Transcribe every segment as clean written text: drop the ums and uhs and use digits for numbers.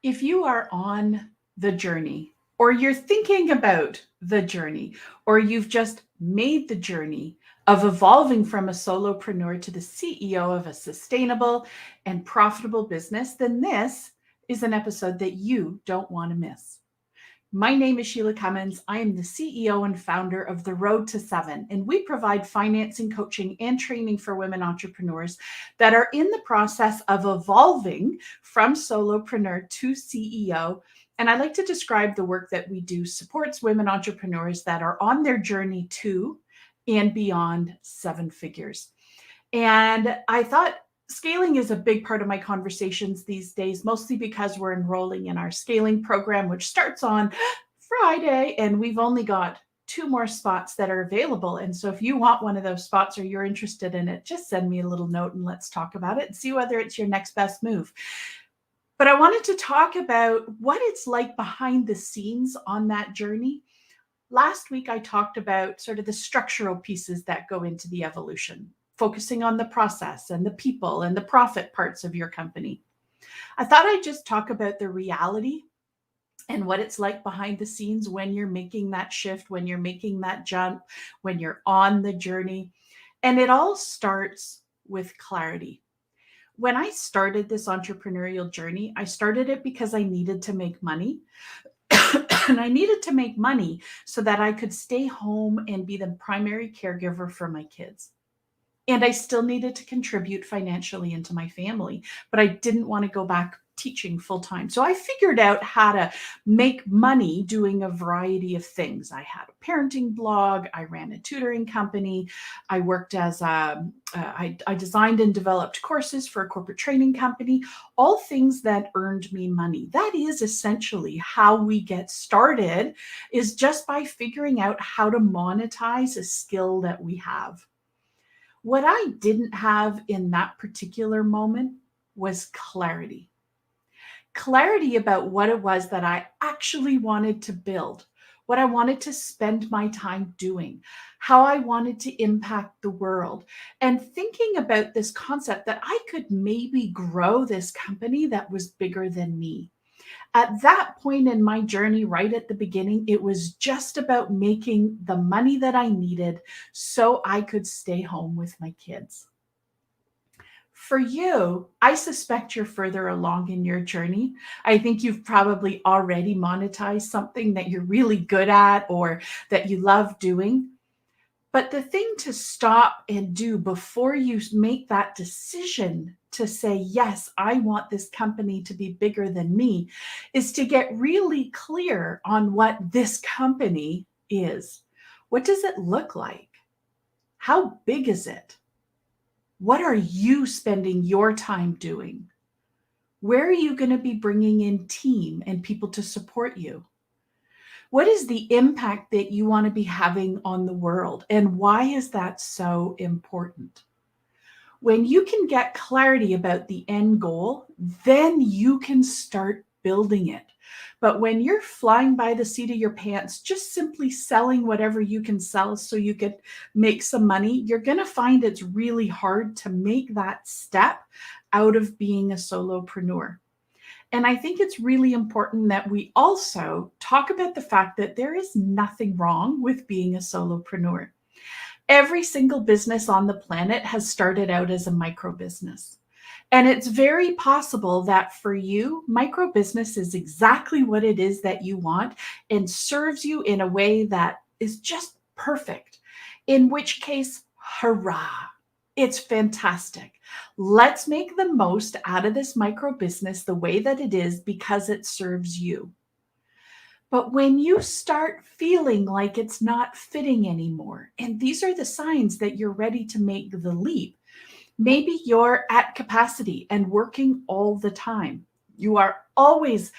If you are on the journey, or you're thinking about the journey, or you've just made the journey of evolving from a solopreneur to the CEO of a sustainable and profitable business, then this is an episode that you don't want to miss. My name is Sheila Cummins. I am the CEO and founder of The Road to Seven, and we provide financing, coaching, and training for women entrepreneurs that are in the process of evolving from solopreneur to CEO. And I like to describe the work that we do supports women entrepreneurs that are on their journey to and beyond seven figures. And I thought scaling is a big part of my conversations these days, mostly because we're enrolling in our scaling program, which starts on Friday, and we've only got 2 more spots that are available. And so if you want one of those spots or you're interested in it, just send me a little note and let's talk about it and see whether it's your next best move. But I wanted to talk about what it's like behind the scenes on that journey. Last week, I talked about sort of the structural pieces that go into the evolution, focusing on the process and the people and the profit parts of your company. I thought I'd just talk about the reality and what it's like behind the scenes when you're making that shift, when you're making that jump, when you're on the journey. And it all starts with clarity. When I started this entrepreneurial journey, I started it because I needed to make money. And I needed to make money so that I could stay home and be the primary caregiver for my kids. And I still needed to contribute financially into my family, but I didn't want to go back teaching full time. So I figured out how to make money doing a variety of things. I had a parenting blog, I ran a tutoring company, I worked as I designed and developed courses for a corporate training company, all things that earned me money. That is essentially how we get started, is just by figuring out how to monetize a skill that we have. What I didn't have in that particular moment was clarity. Clarity about what it was that I actually wanted to build, what I wanted to spend my time doing, how I wanted to impact the world, and thinking about this concept that I could maybe grow this company that was bigger than me. At that point in my journey, right at the beginning, it was just about making the money that I needed so I could stay home with my kids. For you, I suspect you're further along in your journey. I think you've probably already monetized something that you're really good at or that you love doing. But the thing to stop and do before you make that decision to say, yes, I want this company to be bigger than me, is to get really clear on what this company is. What does it look like? How big is it? What are you spending your time doing? Where are you going to be bringing in team and people to support you? What is the impact that you want to be having on the world? And why is that so important? When you can get clarity about the end goal, then you can start building it. But when you're flying by the seat of your pants, just simply selling whatever you can sell so you could make some money, you're going to find it's really hard to make that step out of being a solopreneur. And I think it's really important that we also talk about the fact that there is nothing wrong with being a solopreneur. Every single business on the planet has started out as a micro business. And it's very possible that for you, micro business is exactly what it is that you want and serves you in a way that is just perfect. In which case, hurrah, it's fantastic. Let's make the most out of this micro business the way that it is because it serves you. But when you start feeling like it's not fitting anymore, and these are the signs that you're ready to make the leap, maybe you're at capacity and working all the time. You are always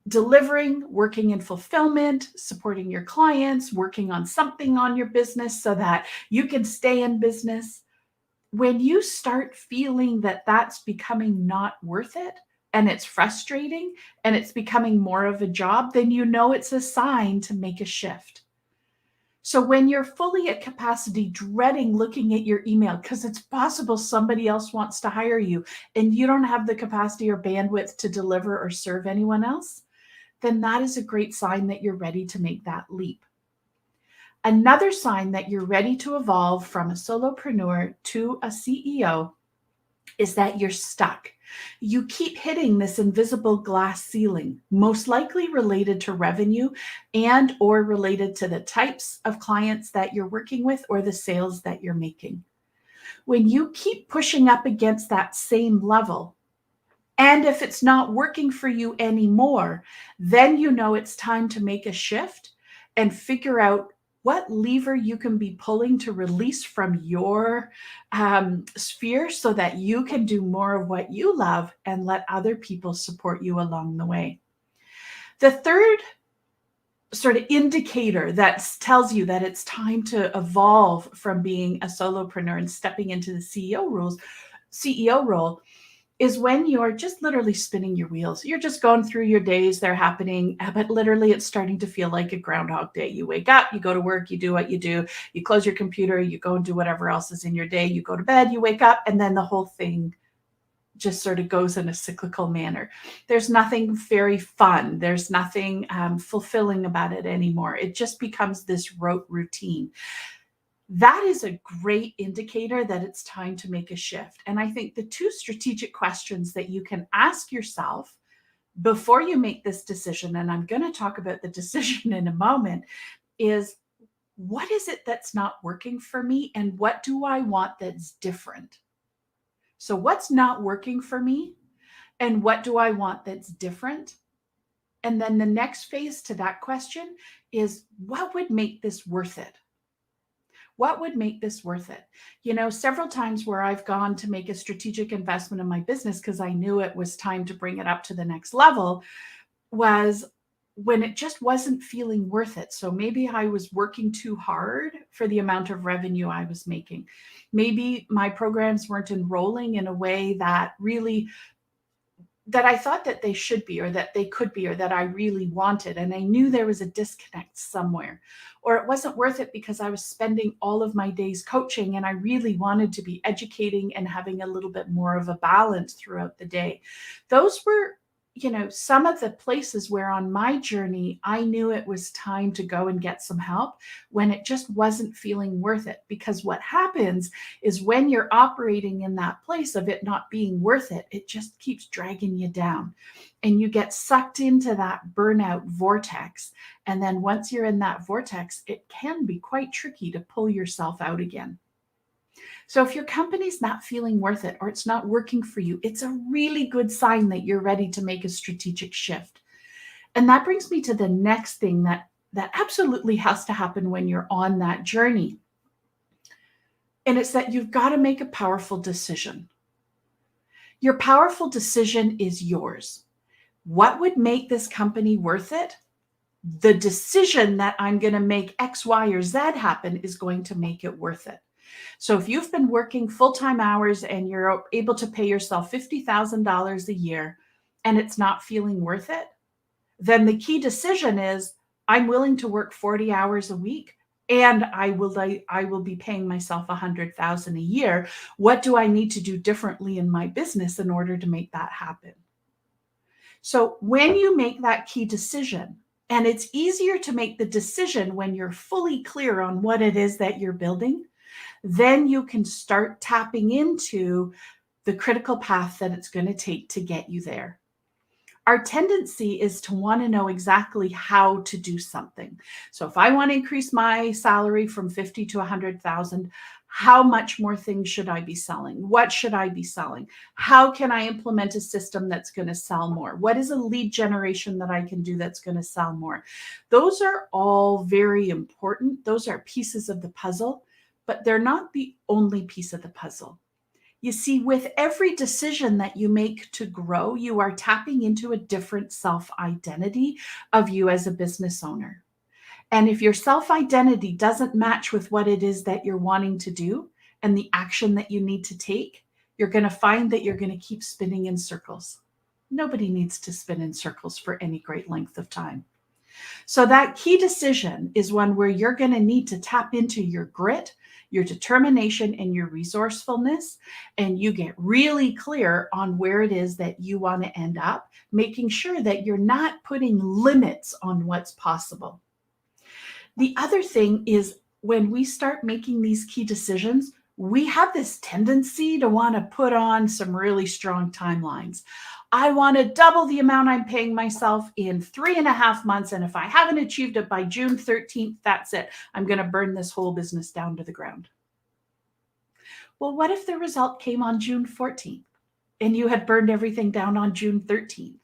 delivering, working in fulfillment, supporting your clients, working on something on your business so that you can stay in business. When you start feeling that that's becoming not worth it, and it's frustrating and it's becoming more of a job, then you know it's a sign to make a shift. So when you're fully at capacity, dreading looking at your email because it's possible somebody else wants to hire you and you don't have the capacity or bandwidth to deliver or serve anyone else, then that is a great sign that you're ready to make that leap. Another sign that you're ready to evolve from a solopreneur to a CEO is that you're stuck. You keep hitting this invisible glass ceiling, most likely related to revenue and or related to the types of clients that you're working with or the sales that you're making. When you keep pushing up against that same level, and if it's not working for you anymore, then you know it's time to make a shift and figure out what lever you can be pulling to release from your sphere so that you can do more of what you love and let other people support you along the way. The third sort of indicator that tells you that it's time to evolve from being a solopreneur and stepping into the CEO role is when you're just literally spinning your wheels. You're just going through your days, they're happening, but literally it's starting to feel like a Groundhog Day. You wake up, you go to work, you do what you do, you close your computer, you go and do whatever else is in your day, you go to bed, you wake up, and then the whole thing just sort of goes in a cyclical manner. There's nothing very fun. There's nothing fulfilling about it anymore. It just becomes this rote routine. That is a great indicator that it's time to make a shift. And I think the two strategic questions that you can ask yourself before you make this decision, and I'm going to talk about the decision in a moment, is what is it that's not working for me and what do I want that's different? So what's not working for me and what do I want that's different? And then the next phase to that question is what would make this worth it? What would make this worth it? You know, several times where I've gone to make a strategic investment in my business because I knew it was time to bring it up to the next level was when it just wasn't feeling worth it. So maybe I was working too hard for the amount of revenue I was making. Maybe my programs weren't enrolling in a way that really that I thought that they should be or that they could be or that I really wanted. And I knew there was a disconnect somewhere. Or it wasn't worth it because I was spending all of my days coaching and I really wanted to be educating and having a little bit more of a balance throughout the day. Those were, you know, some of the places where on my journey, I knew it was time to go and get some help when it just wasn't feeling worth it. Because what happens is when you're operating in that place of it not being worth it, it just keeps dragging you down and you get sucked into that burnout vortex. And then once you're in that vortex, it can be quite tricky to pull yourself out again. So if your company's not feeling worth it or it's not working for you, it's a really good sign that you're ready to make a strategic shift. And that brings me to the next thing that absolutely has to happen when you're on that journey. And it's that you've got to make a powerful decision. Your powerful decision is yours. What would make this company worth it? The decision that I'm going to make X, Y, or Z happen is going to make it worth it. So if you've been working full-time hours and you're able to pay yourself $50,000 a year and it's not feeling worth it, then the key decision is I'm willing to work 40 hours a week and I will be paying myself $100,000 a year. What do I need to do differently in my business in order to make that happen? So when you make that key decision, and it's easier to make the decision when you're fully clear on what it is that you're building, then you can start tapping into the critical path that it's going to take to get you there. Our tendency is to want to know exactly how to do something. So if I want to increase my salary from 50 to 100,000, how much more things should I be selling? What should I be selling? How can I implement a system that's going to sell more? What is a lead generation that I can do that's going to sell more? Those are all very important. Those are pieces of the puzzle, but they're not the only piece of the puzzle. You see, with every decision that you make to grow, you are tapping into a different self-identity of you as a business owner. And if your self-identity doesn't match with what it is that you're wanting to do and the action that you need to take, you're going to find that you're going to keep spinning in circles. Nobody needs to spin in circles for any great length of time. So that key decision is one where you're going to need to tap into your grit, your determination, and your resourcefulness. And you get really clear on where it is that you want to end up, making sure that you're not putting limits on what's possible. The other thing is when we start making these key decisions, we have this tendency to want to put on some really strong timelines. I want to double the amount I'm paying myself in 3.5 months. And if I haven't achieved it by June 13th, that's it. I'm going to burn this whole business down to the ground. Well, what if the result came on June 14th and you had burned everything down on June 13th?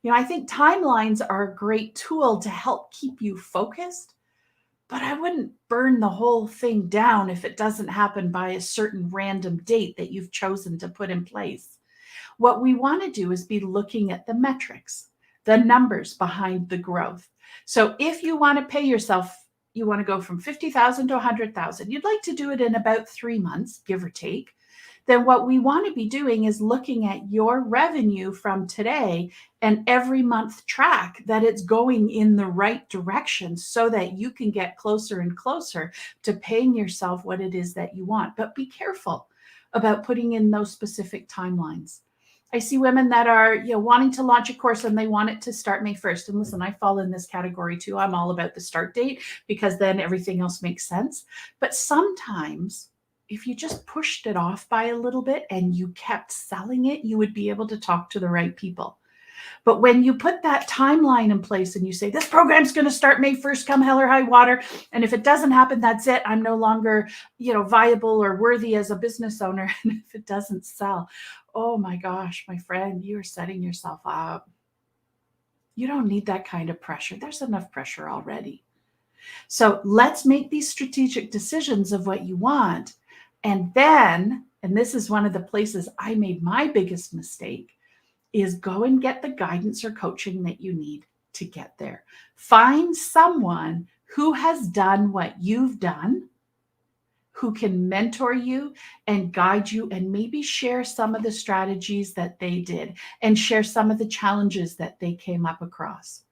I think timelines are a great tool to help keep you focused, but I wouldn't burn the whole thing down if it doesn't happen by a certain random date that you've chosen to put in place. What we want to do is be looking at the metrics, the numbers behind the growth. So if you want to pay yourself, you want to go from 50,000 to 100,000, you'd like to do it in about 3 months, give or take. Then what we want to be doing is looking at your revenue from today and every month track that it's going in the right direction so that you can get closer and closer to paying yourself what it is that you want. But be careful about putting in those specific timelines. I see women that are, wanting to launch a course and they want it to start May 1st. And listen, I fall in this category too. I'm all about the start date because then everything else makes sense. But sometimes if you just pushed it off by a little bit and you kept selling it, you would be able to talk to the right people. But when you put that timeline in place and you say, this program's going to start May 1st, come hell or high water. And if it doesn't happen, that's it. I'm no longer, viable or worthy as a business owner. And if it doesn't sell, oh my gosh, my friend, you're setting yourself up. You don't need that kind of pressure. There's enough pressure already. So let's make these strategic decisions of what you want. And then, and this is one of the places I made my biggest mistake, is go and get the guidance or coaching that you need to get there. Find someone who has done what you've done, who can mentor you and guide you and maybe share some of the strategies that they did and share some of the challenges that they came up across.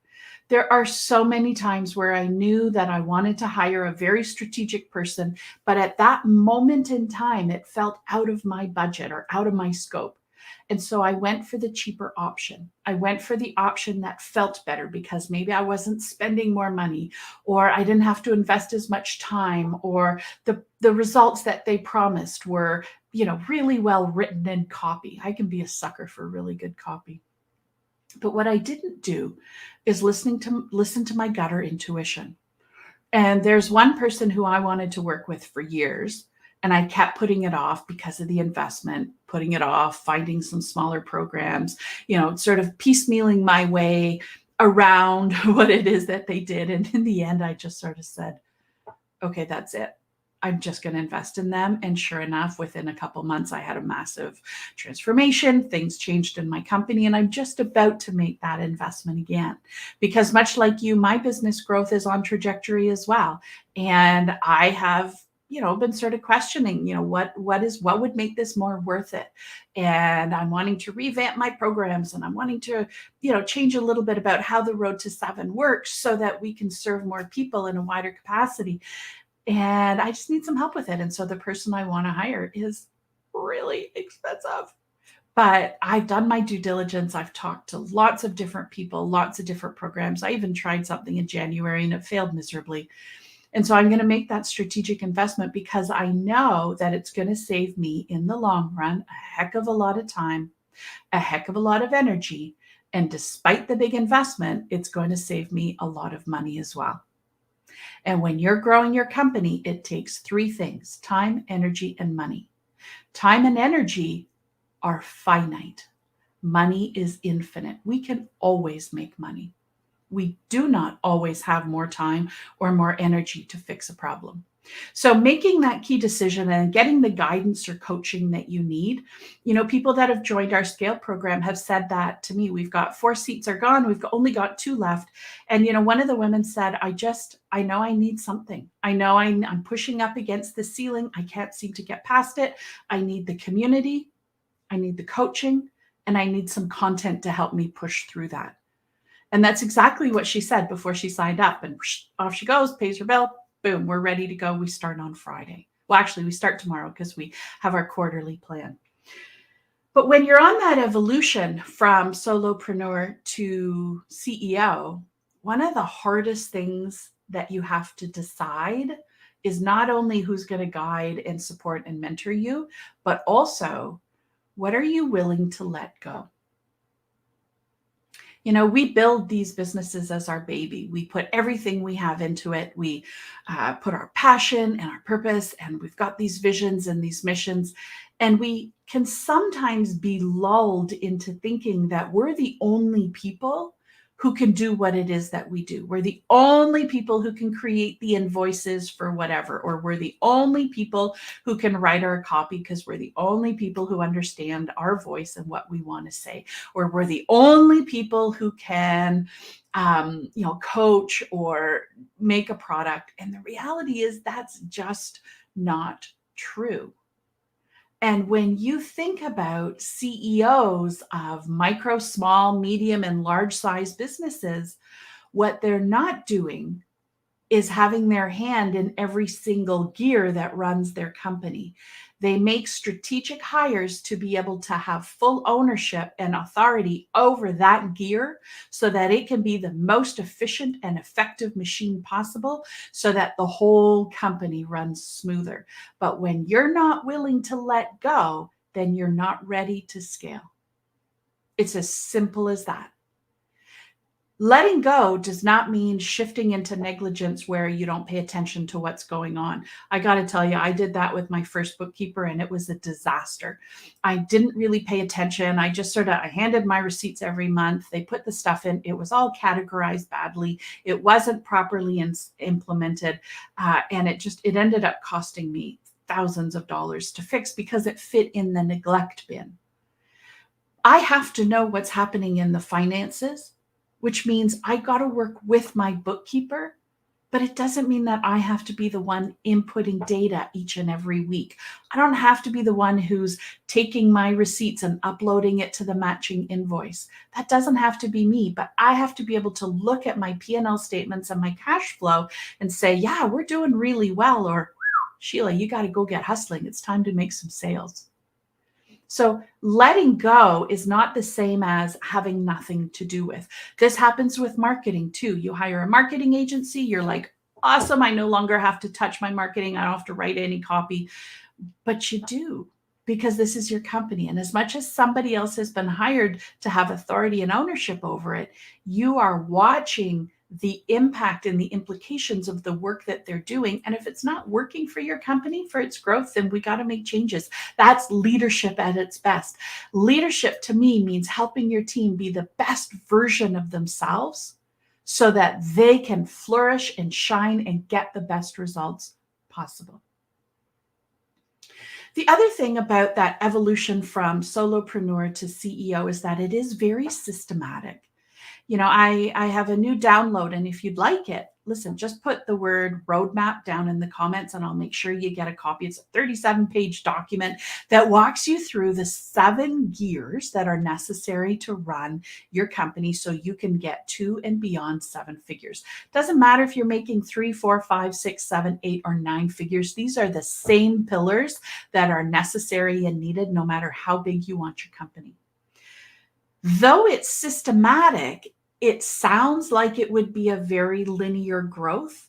There are so many times where I knew that I wanted to hire a very strategic person, but at that moment in time, it felt out of my budget or out of my scope. And so I went for the cheaper option. I went for the option that felt better because maybe I wasn't spending more money, or I didn't have to invest as much time, or the results that they promised were, really well written in copy. I can be a sucker for really good copy. But what I didn't do is listen to my gut or intuition. And there's one person who I wanted to work with for years, and I kept putting it off because of the investment, putting it off, finding some smaller programs, sort of piecemealing my way around what it is that they did. And in the end, I just sort of said, okay, that's it. I'm just going to invest in them. And sure enough, within a couple months, I had a massive transformation. Things changed in my company, and I'm just about to make that investment again. Because much like you, my business growth is on trajectory as well. And I have been sort of questioning, what would make this more worth it? And I'm wanting to revamp my programs, and I'm wanting to, change a little bit about how the road to 7 works so that we can serve more people in a wider capacity. And I just need some help with it. And so the person I want to hire is really expensive. But I've done my due diligence. I've talked to lots of different people, lots of different programs. I even tried something in January and it failed miserably. And so I'm going to make that strategic investment because I know that it's going to save me in the long run a heck of a lot of time, a heck of a lot of energy. And despite the big investment, it's going to save me a lot of money as well. And when you're growing your company, it takes 3 things: time, energy, and money. Time and energy are finite. Money is infinite. We can always make money. We do not always have more time or more energy to fix a problem. So making that key decision and getting the guidance or coaching that you need, people that have joined our scale program have said that to me. We've got 4 seats are gone. We've only got 2 left. And, one of the women said, I know I need something. I know I'm pushing up against the ceiling. I can't seem to get past it. I need the community. I need the coaching, and I need some content to help me push through that. And that's exactly what she said before she signed up. And off she goes, pays her bill. Boom, we're ready to go. We start on Friday. Well, actually, we start tomorrow because we have our quarterly plan. But when you're on that evolution from solopreneur to CEO, one of the hardest things that you have to decide is not only who's going to guide and support and mentor you, but also what are you willing to let go? You know, we build these businesses as our baby. We put everything we have into it. We put our passion and our purpose, and we've got these visions and these missions. And we can sometimes be lulled into thinking that we're the only people who can do what it is that we do. We're the only people who can create the invoices for whatever, or we're the only people who can write our copy because we're the only people who understand our voice and what we want to say, or we're the only people who can coach or make a product. And the reality is that's just not true. And when you think about CEOs of micro, small, medium, and large size businesses, what they're not doing is having their hand in every single gear that runs their company. They make strategic hires to be able to have full ownership and authority over that gear so that it can be the most efficient and effective machine possible so that the whole company runs smoother. But when you're not willing to let go, then you're not ready to scale. It's as simple as that. Letting go does not mean shifting into negligence where you don't pay attention to what's going on. I got to tell you, I did that with my first bookkeeper and it was a disaster. I didn't really pay attention. I just I handed my receipts every month. They put the stuff in. It was all categorized badly. It wasn't properly implemented. And it ended up costing me thousands of dollars to fix because it fit in the neglect bin. I have to know what's happening in the finances, which means I got to work with my bookkeeper, but it doesn't mean that I have to be the one inputting data each and every week. I don't have to be the one who's taking my receipts and uploading it to the matching invoice. That doesn't have to be me, but I have to be able to look at my P&L statements and my cash flow and say, yeah, we're doing really well, or Sheila, you got to go get hustling. It's time to make some sales. So letting go is not the same as having nothing to do with. This happens with marketing too. You hire a marketing agency, you're like, awesome, I no longer have to touch my marketing. I don't have to write any copy. But you do, because this is your company. And as much as somebody else has been hired to have authority and ownership over it, you are watching the impact and the implications of the work that they're doing. And if it's not working for your company, for its growth, then we got to make changes. That's leadership at its best. Leadership to me means helping your team be the best version of themselves so that they can flourish and shine and get the best results possible. The other thing about that evolution from solopreneur to CEO is that it is very systematic. You know, I have a new download, and if you'd like it, listen, just put the word roadmap down in the comments and I'll make sure you get a copy. It's a 37-page document that walks you through the 7 gears that are necessary to run your company so you can get to and beyond 7 figures. Doesn't matter if you're making 3, 4, 5, 6, 7, 8, or 9 figures. These are the same pillars that are necessary and needed no matter how big you want your company. Though it's systematic, it sounds like it would be a very linear growth,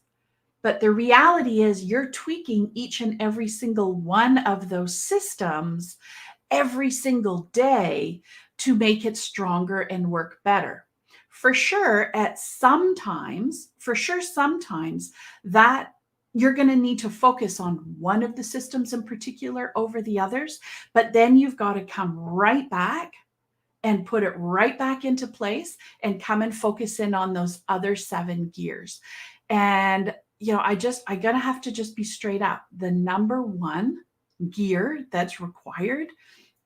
but the reality is you're tweaking each and every single one of those systems every single day to make it stronger and work better. For sure, sometimes that you're going to need to focus on one of the systems in particular over the others, but then you've got to come right back and put it right back into place and come and focus in on those other 7 gears. And, you know, I'm going to have to just be straight up. The number 1 gear that's required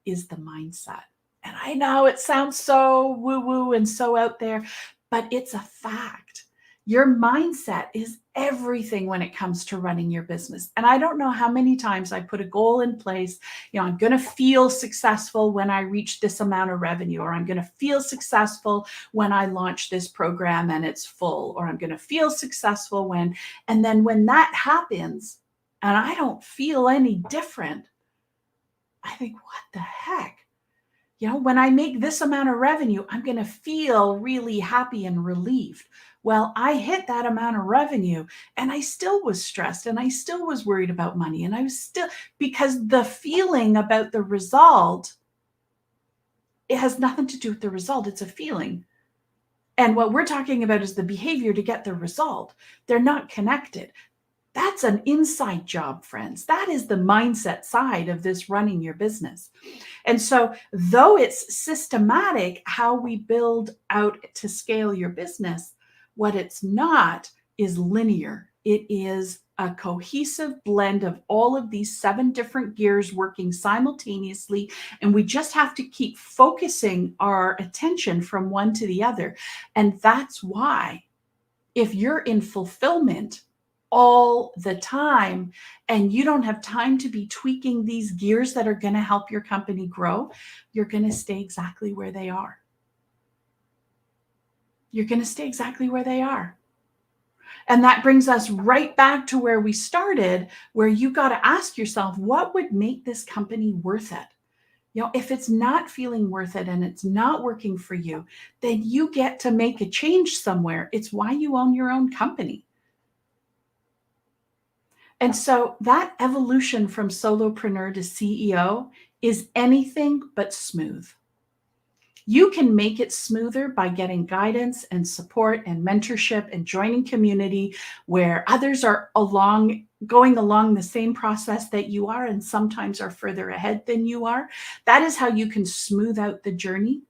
is the mindset. And I know it sounds so woo-woo and so out there, but it's a fact. Your mindset is everything when it comes to running your business. And I don't know how many times I put a goal in place. I'm going to feel successful when I reach this amount of revenue, or I'm going to feel successful when I launch this program and it's full, or I'm going to feel successful when, and then when that happens and I don't feel any different, I think, what the heck? When I make this amount of revenue, I'm going to feel really happy and relieved. Well, I hit that amount of revenue and I still was stressed and I still was worried about money. And I was still, because the feeling about the result, it has nothing to do with the result. It's a feeling. And what we're talking about is the behavior to get the result. They're not connected. That's an inside job, friends. That is the mindset side of this running your business. And so, though it's systematic how we build out to scale your business, what it's not is linear. It is a cohesive blend of all of these 7 different gears working simultaneously. And we just have to keep focusing our attention from one to the other. And that's why, if you're in fulfillment all the time and you don't have time to be tweaking these gears that are going to help your company grow, you're going to stay exactly where they are. You're going to stay exactly where they are. And that brings us right back to where we started, where you got to ask yourself, what would make this company worth it? If it's not feeling worth it and it's not working for you, then you get to make a change somewhere. It's why you own your own company. And so that evolution from solopreneur to CEO is anything but smooth. You can make it smoother by getting guidance and support and mentorship and joining community where others are going along the same process that you are and sometimes are further ahead than you are. That is how you can smooth out the journey.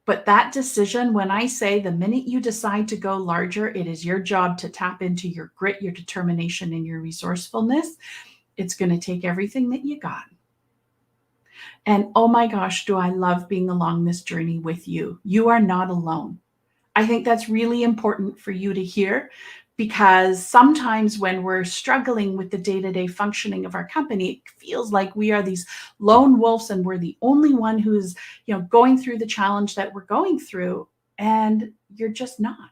But that decision, when I say the minute you decide to go larger, it is your job to tap into your grit, your determination, and your resourcefulness. It's going to take everything that you got. And oh my gosh, do I love being along this journey with you. You are not alone. I think that's really important for you to hear, because sometimes when we're struggling with the day-to-day functioning of our company, it feels like we are these lone wolves and we're the only one who's, going through the challenge that we're going through, and you're just not.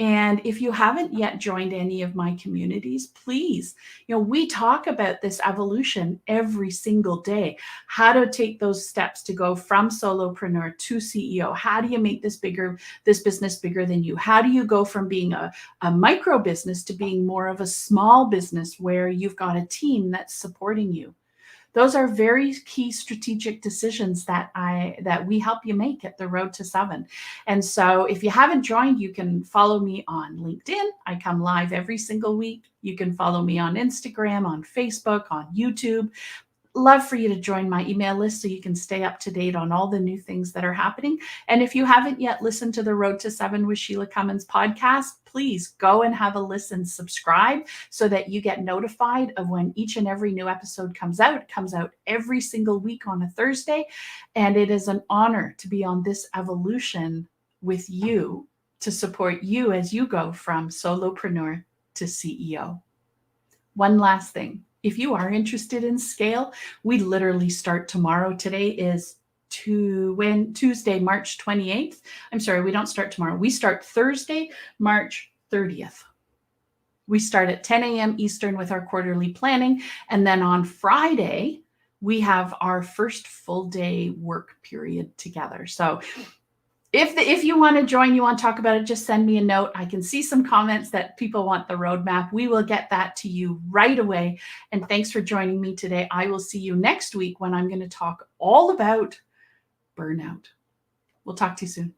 And if you haven't yet joined any of my communities, please, we talk about this evolution every single day, how to take those steps to go from solopreneur to CEO. How do you make this business bigger than you? How do you go from being a micro business to being more of a small business where you've got a team that's supporting you? Those are very key strategic decisions that we help you make at the Road to 7. And so if you haven't joined, you can follow me on LinkedIn. I come live every single week. You can follow me on Instagram, on Facebook, on YouTube. Love for you to join my email list so you can stay up to date on all the new things that are happening. And if you haven't yet listened to the Road to 7 with Sheila Cummins podcast, please go and have a listen, subscribe so that you get notified of when each and every new episode comes out. It comes out every single week on a Thursday. And it is an honor to be on this evolution with you, to support you as you go from solopreneur to CEO. One last thing. If you are interested in scale, we literally start tomorrow. Today is Tuesday, March 28th. I'm sorry, we don't start tomorrow. We start Thursday, March 30th. We start at 10 a.m. Eastern with our quarterly planning. And then on Friday, we have our first full day work period together. So if you want to join, you want to talk about it, just send me a note. I can see some comments that people want the roadmap. We will get that to you right away. And thanks for joining me today. I will see you next week when I'm going to talk all about burnout. We'll talk to you soon.